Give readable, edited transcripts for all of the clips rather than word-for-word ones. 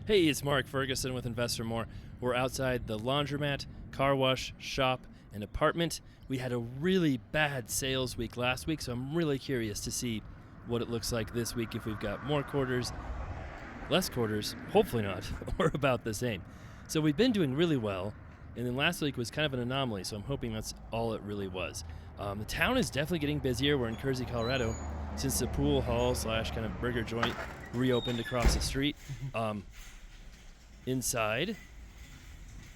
Hey, it's Mark Ferguson with Investor More. We're outside the laundromat, car wash, shop, and apartment. We had a really bad sales week last week, so I'm really curious to see what it looks like this week, if we've got more quarters, less quarters, hopefully not, or about the same. So we've been doing really well, and then last week was kind of an anomaly, so I'm hoping that's all it really was. The town is definitely getting busier. We're in Kersey, Colorado, since the pool hall / kind of burger joint reopened across the street. Inside,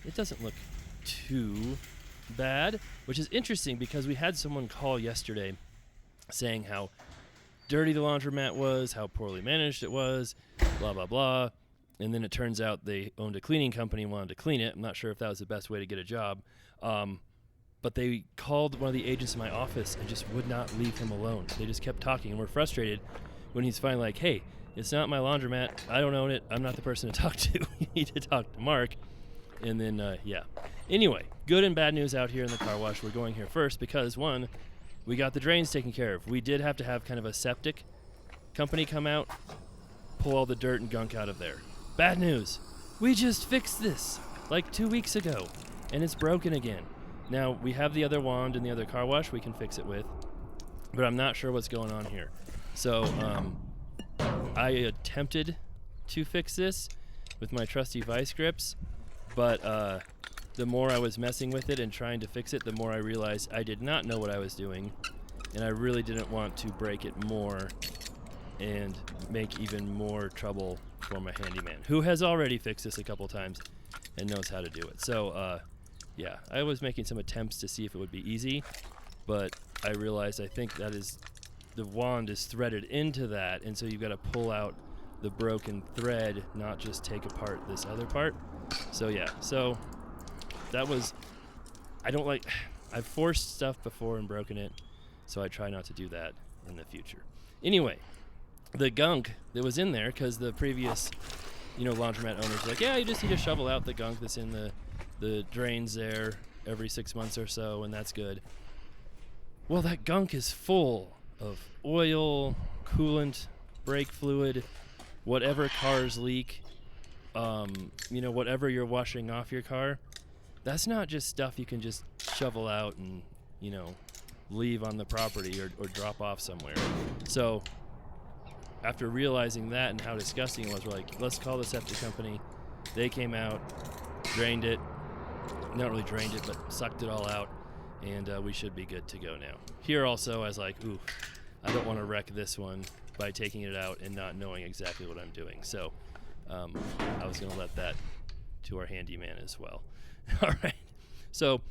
it doesn't look too bad, which is interesting because we had someone call yesterday saying how dirty the laundromat was, how poorly managed it was, blah, blah, blah. And then it turns out they owned a cleaning company and wanted to clean it. I'm not sure if that was the best way to get a job. But they called one of the agents in my office and just would not leave him alone. They just kept talking, and we're frustrated when he's finally like, hey, it's not my laundromat. I don't own it. I'm not the person to talk to. You need to talk to Mark. And then, yeah. Anyway, good and bad news out here in the car wash. We're going here first because, one, we got the drains taken care of. We did have to have kind of a septic company come out, pull all the dirt and gunk out of there. Bad news. We just fixed this like 2 weeks ago, and it's broken again. Now, we have the other wand in the other car wash we can fix it with, but I'm not sure what's going on here. So, I attempted to fix this with my trusty vice grips, but the more I was messing with it and trying to fix it, the more I realized I did not know what I was doing, and I really didn't want to break it more and make even more trouble for my handyman, who has already fixed this a couple times and knows how to do it. So, yeah, I was making some attempts to see if it would be easy, but I realized I think that is the wand is threaded into that, and so you've got to pull out the broken thread, not just take apart this other part. So yeah, so that was, I've forced stuff before and broken it, so I try not to do that in the future. Anyway, the gunk that was in there, because the previous, laundromat owners were like, yeah, you just need to shovel out the gunk that's in the drains there every 6 months or so, and that's good. Well, that gunk is full of oil, coolant, brake fluid, whatever cars leak, whatever you're washing off your car. That's not just stuff you can just shovel out and, leave on the property or drop off somewhere. So after realizing that and how disgusting it was, we're like, let's call the septic company. They came out, drained it. Not really drained it, but sucked it all out. And we should be good to go now. Here also, I was like, ooh, I don't want to wreck this one by taking it out and not knowing exactly what I'm doing. So I was going to let that to our handyman as well. All right. So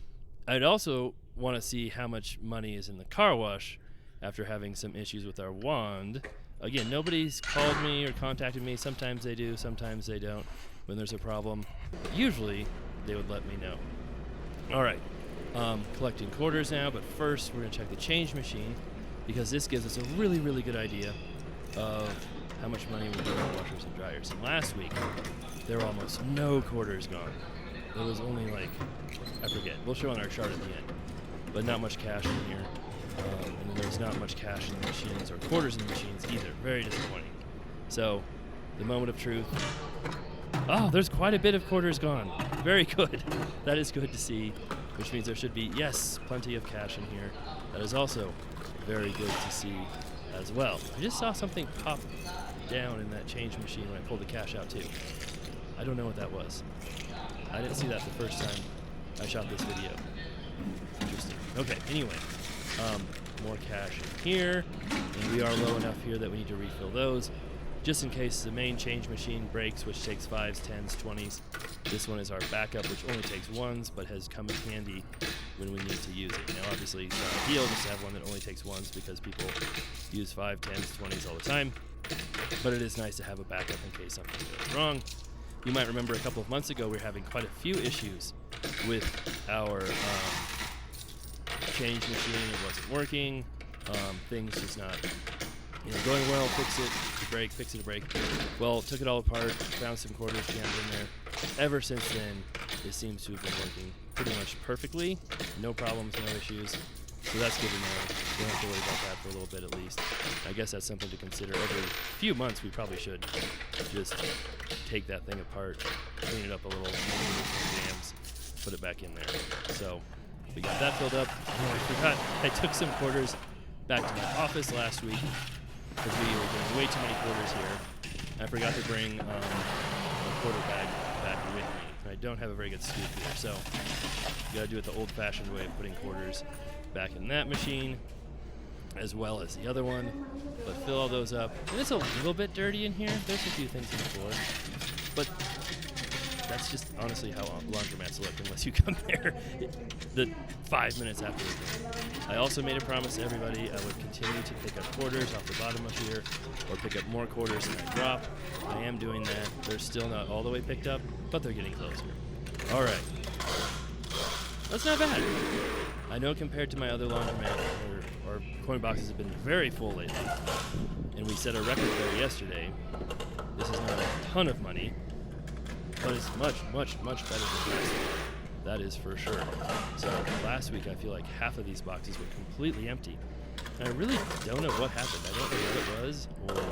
I'd also want to see how much money is in the car wash after having some issues with our wand. Again, nobody's called me or contacted me. Sometimes they do, sometimes they don't when there's a problem. But usually they would let me know. All right. Collecting quarters now, but first we're going to check the change machine because this gives us a really, really good idea of how much money we get on washers and dryers. And last week, there were almost no quarters gone. There was only I forget. We'll show on our chart at the end, but not much cash in here. And then there's not much cash in the machines or quarters in the machines either. Very disappointing. So, the moment of truth. Oh, there's quite a bit of quarters gone. Very good. That is good to see, which means there should be, yes, plenty of cash in here. That is also very good to see as well. I just saw something pop down in that change machine when I pulled the cash out too. I don't know what that was. I didn't see that the first time I shot this video. Interesting. Okay, anyway, more cash in here, and we are low enough here that we need to refill those. Just in case the main change machine breaks, which takes 5s, 10s, 20s. This one is our backup, which only takes 1s, but has come in handy when we need to use it. Now, obviously, it's not ideal just to have one that only takes 1s because people use 5, 10s, 20s all the time. But it is nice to have a backup in case something goes wrong. You might remember a couple of months ago we were having quite a few issues with our change machine. It wasn't working. Things just not going well, fix it, break. Well, took it all apart, found some quarters jammed in there. Ever since then, it seems to have been working pretty much perfectly. No problems, no issues. So that's good to know. We don't have to worry about that for a little bit at least. I guess that's something to consider. Every few months we probably should just take that thing apart, clean it up a little, jams, put it back in there. So we got that filled up. Oh, I forgot. I took some quarters back to my office last week because we were doing way too many quarters here. I forgot to bring a quarter bag back with me. I don't have a very good scoop here, so you gotta do it the old-fashioned way of putting quarters back in that machine as well as the other one, but fill all those up. And it's a little bit dirty in here. There's a few things on the floor, but that's just honestly how laundromats look unless you come there the 5 minutes after the thing. I also made a promise to everybody I would continue to pick up quarters off the bottom of here or pick up more quarters in that drop. I am doing that. They're still not all the way picked up, but they're getting closer. All right. That's not bad. I know compared to my other laundromat, our coin boxes have been very full lately, and we set a record there yesterday. This is not a ton of money, but it's much, much, much better than last week. That is for sure. So last week, I feel like half of these boxes were completely empty. And I really don't know what happened. I don't know what it was or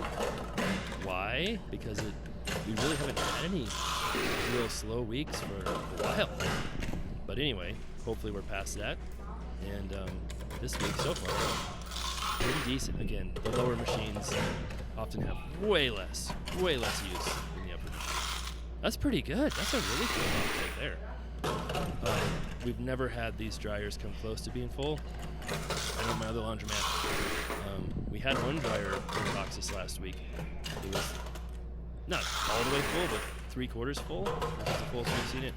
why, because we really haven't had any real slow weeks for a while. But anyway, hopefully we're past that. And this week so far, pretty decent. Again, the lower machines often have way less use than the upper machines. That's pretty good. That's a really cool box right there. We've never had these dryers come close to being full. I know my other laundromat, we had one dryer in boxes last week. It was not all the way full, but 3/4 full. Which is the fullest we've seen it.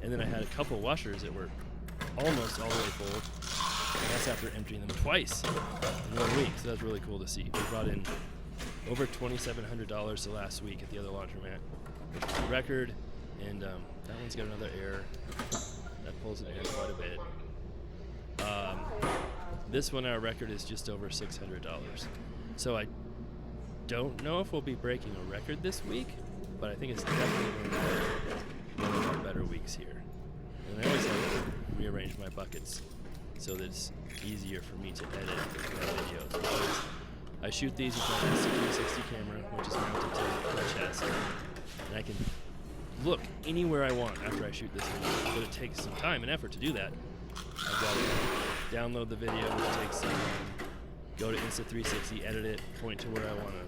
And then I had a couple washers that were almost all the way full. And that's after emptying them twice in 1 week. So that's really cool to see. We brought in over $2,700 the last week at the other laundromat, which is a record. And that one's got another error. That pulls it in quite a bit. This one, our record is just over $600. So I don't know if we'll be breaking a record this week, but I think it's definitely going to be one of our better weeks here. And I always like to rearrange my buckets so that it's easier for me to edit my videos. Because I shoot these with my Insta360 camera, which is mounted to my chest, and I can look anywhere I want after I shoot this video, but it takes some time and effort to do that. I've got to download the video, which takes some time, go to Insta360, edit it, point to where I want to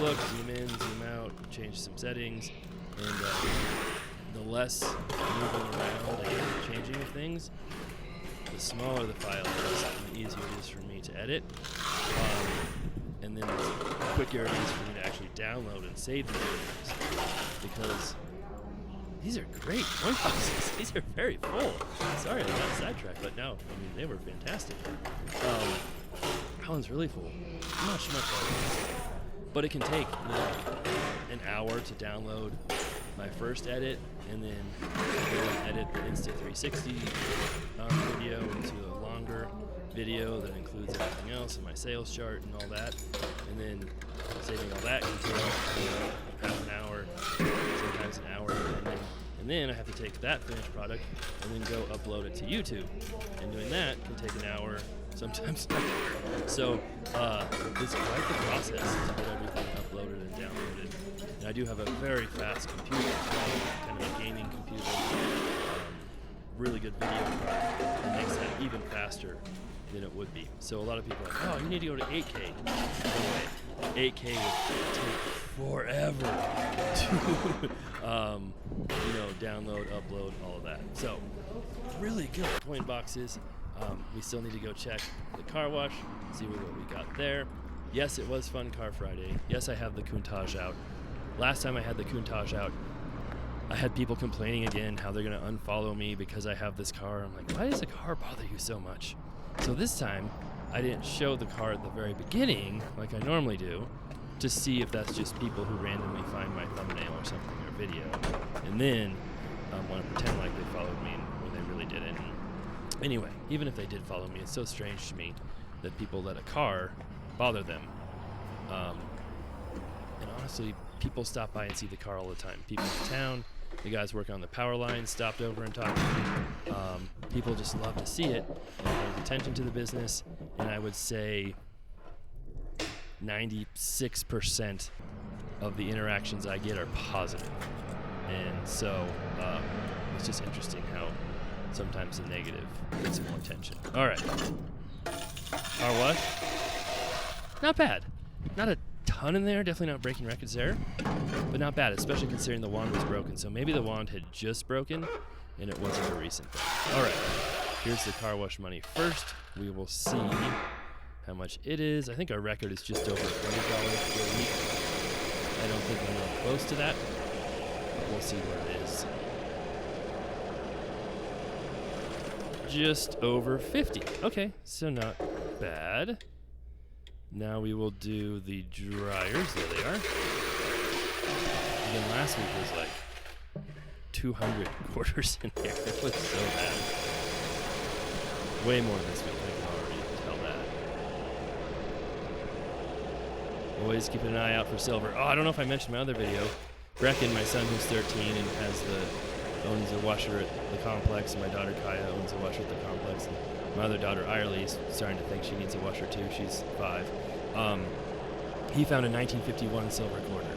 look, zoom in, zoom out, change some settings, and the less moving around and changing of things, the smaller the file is, and the easier it is for me to edit, and then the quicker it is for me to actually download and save the videos, because these are great coin boxes. These are very full. Sorry I got sidetracked, but no, I mean, they were fantastic. That one's really full. Much better. But it can take an hour to download my first edit, and then go and edit the Insta360 video into a longer video that includes everything else and my sales chart and all that. And then saving all that can take half an hour, sometimes an hour depending. And then I have to take that finished product and then go upload it to YouTube. And doing that can take an hour, sometimes not. So it's quite the process to get everything uploaded and downloaded. And I do have a very fast computer, kind of a gaming computer, really good video card that makes that even faster than it would be. So a lot of people are like, oh, you need to go to 8K. Anyway, 8K would take forever to download, upload, all of that. So really good coin boxes. We still need to go check the car wash, see what we got there. Yes, it was Fun Car Friday. Yes, I have the Countach out. Last time I had the Countach out, I had people complaining again how they're going to unfollow me because I have this car. I'm like, why does the car bother you so much? So this time, I didn't show the car at the very beginning like I normally do to see if that's just people who randomly find my thumbnail or something or video, and then want to pretend like they followed me when they really didn't. Anyway, even if they did follow me, it's so strange to me that people let a car bother them. And honestly, people stop by and see the car all the time. People in town, The guys working on the power lines stopped over and talked to me. People just love to see it. And there's attention to the business, and I would say 96% of the interactions I get are positive. And so it's just interesting how sometimes the negative gets more attention. All right. Our what? Not bad. Not a ton in there. Definitely not breaking records there. But not bad, especially considering the wand was broken. So maybe the wand had just broken and it wasn't a recent thing. All right. Here's the car wash money first. We will see how much it is. I think our record is just over $20 for a week. I don't think we're anywhere close to that. But we'll see where it is. Just over 50. Okay, so not bad. Now we will do the dryers. There they are. Again, last week was like 200 quarters in there. It was so bad. Way more this week. I can already tell that. Always keeping an eye out for silver. Oh, I don't know if I mentioned my other video. Brecken, my son who's 13 and owns a washer at the complex, and my daughter Kaya owns a washer at the complex. And my other daughter Irely is starting to think she needs a washer too. She's 5. He found a 1951 silver quarter.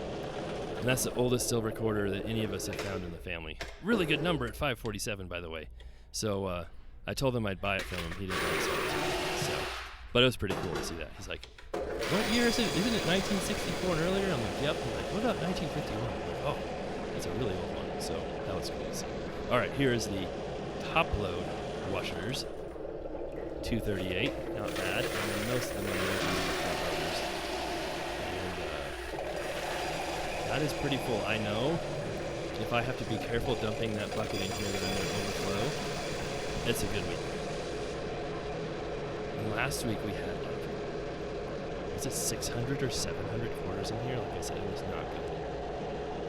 And that's the oldest silver quarter that any of us have found in the family. Really good number at 547, by the way. So I told him I'd buy it from him. He didn't want to. So, but it was pretty cool to see that. He's like, "What year is it? Isn't it 1964 and earlier?" I'm like, "Yep." He's like, "What about 1951?" I'm like, "Oh, that's a really old one." So that was cool to see. All right, here is the top load washers. 238, not bad. I mean, most of them are the top loaders. And that is pretty full. I know if I have to be careful dumping that bucket in here that I'm going to overflow, it's a good week. And last week we had was it 600 or 700 quarters in here? Like I said, it was not good.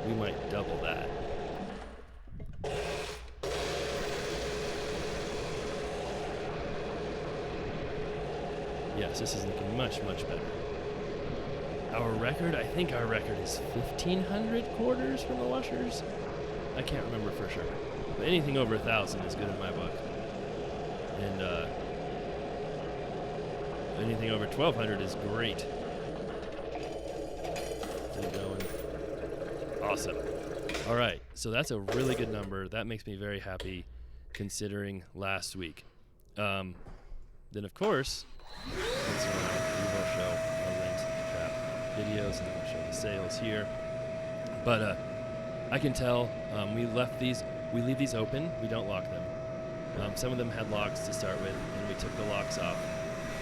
We might double that. Yes, this is looking much, much better. Our record, I think our record is 1,500 quarters from the washers. I can't remember for sure. But anything over 1,000 is good in my book. And anything over 1,200 is great. Keep going. Awesome. All right, so that's a really good number. That makes me very happy considering last week. Then, of course, we will show our links to the trap videos, and then we'll show the sales here. But I can tell we leave these open. We don't lock them. Some of them had locks to start with, and we took the locks off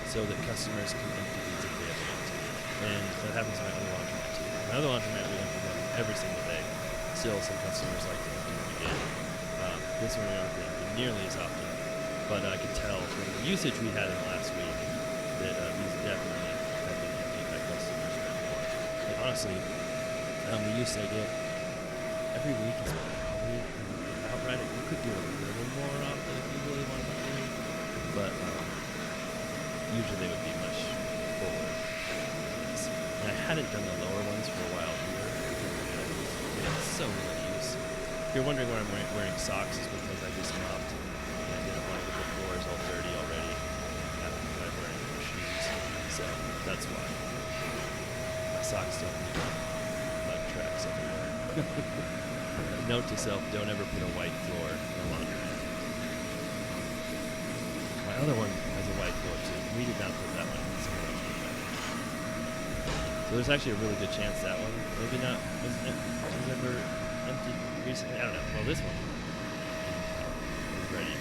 so that customers can empty these if they ever want to. And that happens in my other laundromat too. My other laundromat, we empty them every single day. Still, some customers like to empty them again. This one we don't empty nearly as often. But I could tell from the usage we had in the last week that these definitely have been emptied by customers more. And honestly, the use I get every week is probably outright. You could do it a little more often if you really wanted to do it, but usually they would be much fuller. And I hadn't done the lower ones for a while here. It's so little use. If you're wondering why I'm wearing socks, it's because I just mopped. And I didn't want to get the floors all dirty already after I'm wearing my shoes. So that's why. My socks don't need mud tracks everywhere. Note to self, don't ever put a white floor in a laundromat. My other one has a white floor too. We did not put that one in someone else put that. So there's actually a really good chance that one, maybe not, was ever emptied recently. I don't know. Well, this one is ready.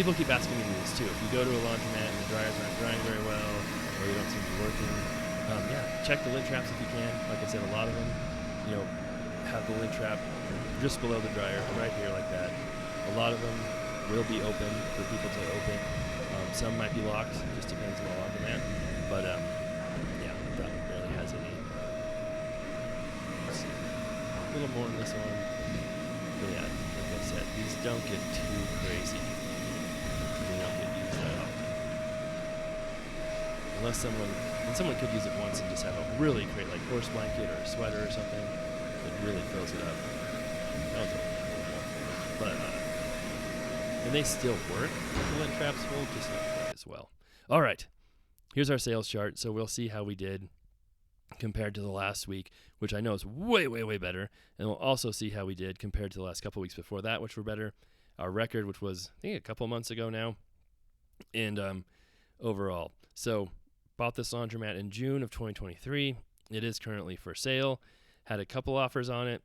People keep asking me this too. If you go to a laundromat and the dryers aren't drying very well, or you don't seem to be working, check the lint traps if you can. Like I said, a lot of them, have the lint trap just below the dryer, right here like that. A lot of them will be open for people to open. Some might be locked, just depends on the laundromat. But that one barely has any. Let's see. A little more in this one. But yeah, like I said, these don't get too crazy. They don't get used that often. Unless someone could use it once and just have a really great, like, horse blanket or a sweater or something. It really fills it up. That was a little more full. And they still work, the lint traps full, just not quite as well. All right, here's our sales chart. So we'll see how we did compared to the last week, which I know is way, way, way better. And we'll also see how we did compared to the last couple weeks before that, which were better. Our record, which was, I think, a couple months ago now. And overall. So bought this laundromat in June of 2023. It is currently for sale. Had a couple offers on it.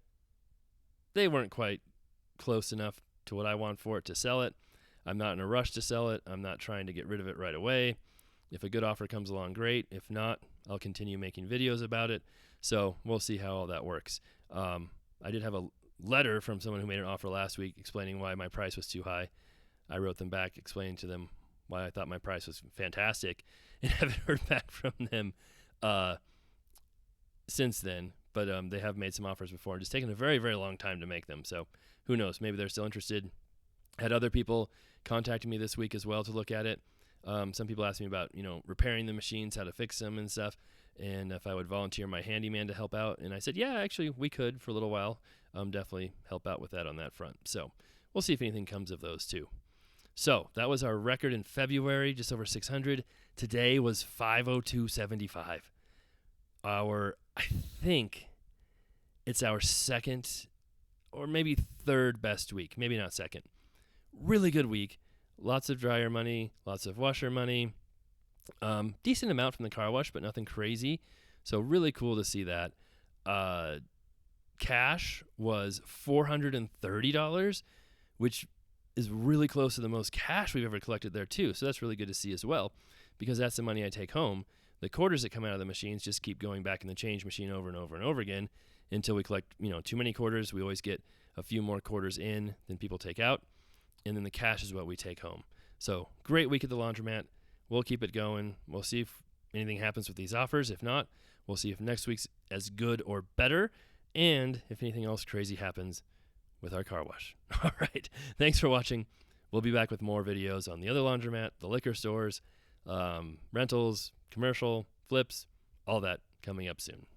They weren't quite close enough to what I want for it to sell it. I'm not in a rush to sell it. I'm not trying to get rid of it right away. If a good offer comes along, great. If not, I'll continue making videos about it. So we'll see how all that works. I did have a letter from someone who made an offer last week explaining why my price was too high. I wrote them back explaining to them why I thought my price was fantastic, and haven't heard back from them since then. But they have made some offers before, and it's taken a very, very long time to make them. So who knows? Maybe they're still interested. Had other people contacting me this week as well to look at it. Some people asked me about, repairing the machines, how to fix them and stuff, and if I would volunteer my handyman to help out. And I said, yeah, actually, we could for a little while. Definitely help out with that on that front. So we'll see if anything comes of those too. So that was our record in February, just over 600. Today was 502.75. I think it's our second or maybe third best week. Maybe not second. Really good week. Lots of dryer money, lots of washer money. Decent amount from the car wash, but nothing crazy. So really cool to see that. Cash was $430, which is really close to the most cash we've ever collected there too. So that's really good to see as well, because that's the money I take home. The quarters that come out of the machines just keep going back in the change machine over and over and over again until we collect, too many quarters. We always get a few more quarters in than people take out, and then the cash is what we take home. So great week at the laundromat. We'll keep it going. We'll see if anything happens with these offers. If not, we'll see if next week's as good or better, and if anything else crazy happens with our car wash. All right. Thanks for watching. We'll be back with more videos on the other laundromat, the liquor stores, rentals, commercial, flips, all that coming up soon.